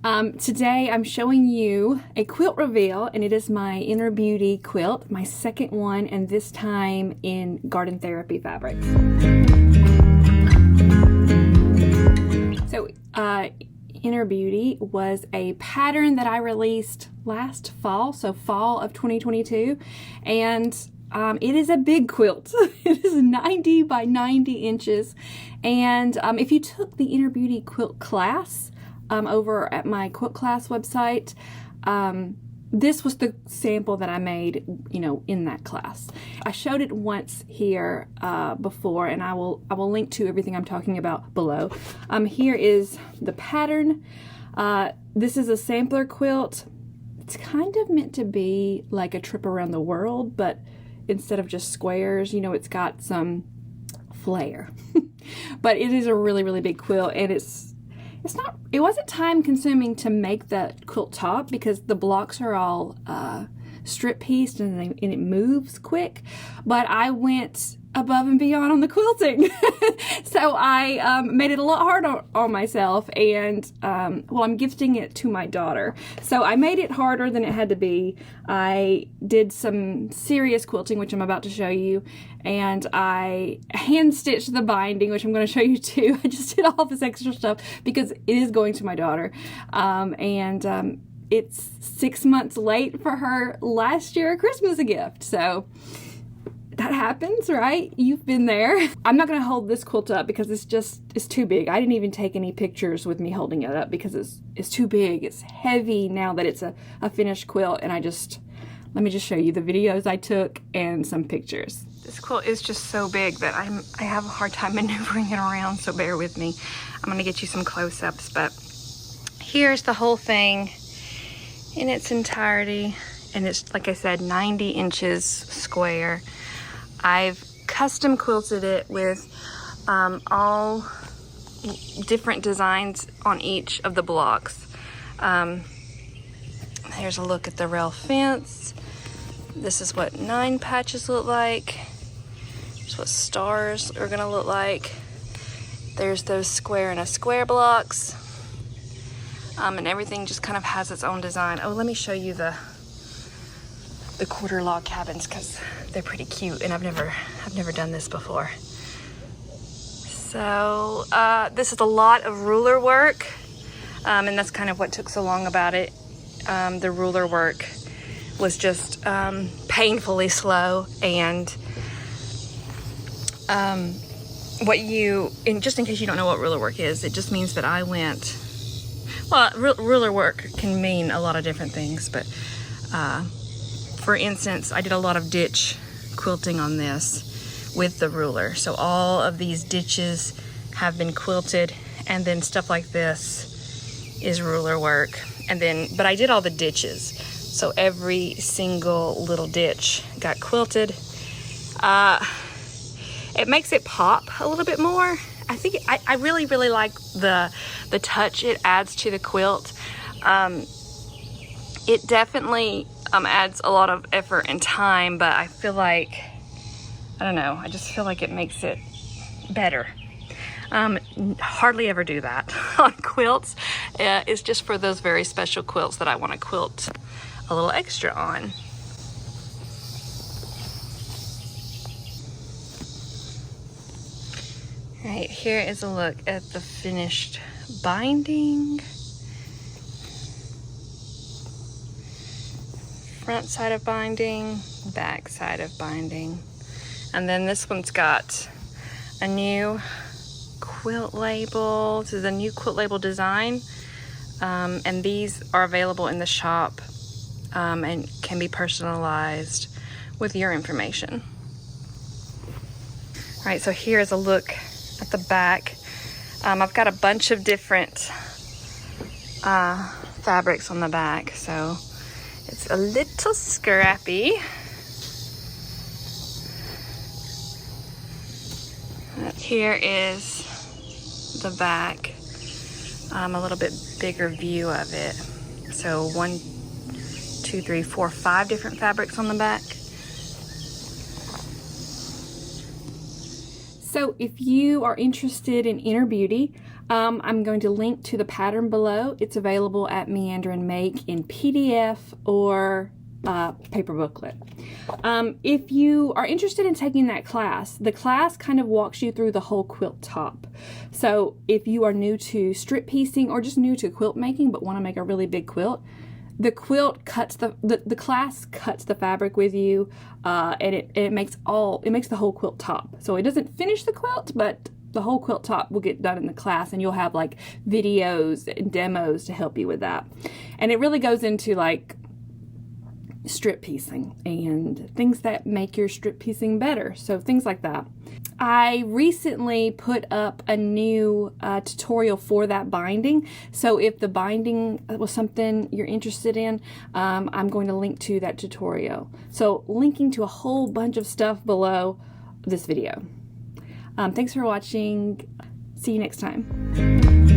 Today I'm showing you a quilt reveal, and it is my Inner Beauty quilt, my second one, and this time in Garden Therapy fabric. So Inner Beauty was a pattern that I released last fall, so fall of 2022, and it is a big quilt. It is 90 by 90 inches, and if you took the Inner Beauty quilt class over at my quilt class website, this was the sample that I made, in that class. I showed it once here before, and I will link to everything I'm talking about below. Here is the pattern. This is a sampler quilt. It's kind of meant to be like a trip around the world, but instead of just squares, it's got some flair. But it is a really, really big quilt, and it wasn't time consuming to make the quilt top because the blocks are all strip pieced and it moves quick, but I went above and beyond on the quilting. So I made it a lot harder on myself, and I'm gifting it to my daughter. So I made it harder than it had to be. I did some serious quilting, which I'm about to show you, and I hand stitched the binding, which I'm going to show you too. I just did all this extra stuff because it is going to my daughter, and it's 6 months late for her last year Christmas gift. So that happens, right? You've been there. I'm not going to hold this quilt up because it's too big. I didn't even take any pictures with me holding it up because it's too big. It's heavy now that it's a finished quilt, and let me just show you the videos I took and some pictures. This quilt is just so big that I have a hard time maneuvering it around, so bear with me. I'm going to get you some close-ups, but here's the whole thing in its entirety, and it's, like I said, 90 inches square. I've custom quilted it with all different designs on each of the blocks. Here's a look at the rail fence. This is what 9 patches look like. Here's what stars are gonna look like. There's those square and a square blocks. And everything just kind of has its own design. Oh, let me show you the quarter log cabins because they're pretty cute, and I've never done this before. So this is a lot of ruler work, and that's kind of what took so long about it. The ruler work was just painfully slow, and just in case you don't know what ruler work is, it just means that I went. Well, ruler work can mean a lot of different things, but for instance, I did a lot of ditch quilting on this with the ruler. So all of these ditches have been quilted, and then stuff like this is ruler work. But I did all the ditches. So every single little ditch got quilted. It makes it pop a little bit more. I think I really, really like the touch it adds to the quilt. It definitely adds a lot of effort and time, but I feel like, I don't know, I just feel like it makes it better. Hardly ever do that on quilts. It's just for those very special quilts that I want to quilt a little extra on. Right, here is a look at the finished binding. Front side of binding, back side of binding. And then this one's got a new quilt label. This is a new quilt label design. And these are available in the shop and can be personalized with your information. All right, so here's a look at the back. I've got a bunch of different fabrics on the back, so it's a little scrappy. Here is the back, a little bit bigger view of it. So 1, 2, 3, 4, 5 different fabrics on the back. So if you are interested in Inner Beauty, I'm going to link to the pattern below. It's available at Meander and Make in PDF or paper booklet. If you are interested in taking that class, the class kind of walks you through the whole quilt top. So if you are new to strip piecing or just new to quilt making but want to make a really big quilt, the quilt cuts the class cuts the fabric with you, and it makes the whole quilt top. So it doesn't finish the quilt, but the whole quilt top will get done in the class, and you'll have like videos and demos to help you with that. And it really goes into like strip piecing and things that make your strip piecing better. So things like that. I recently put up a new tutorial for that binding. So if the binding was something you're interested in, I'm going to link to that tutorial. So linking to a whole bunch of stuff below this video. Thanks for watching. See you next time.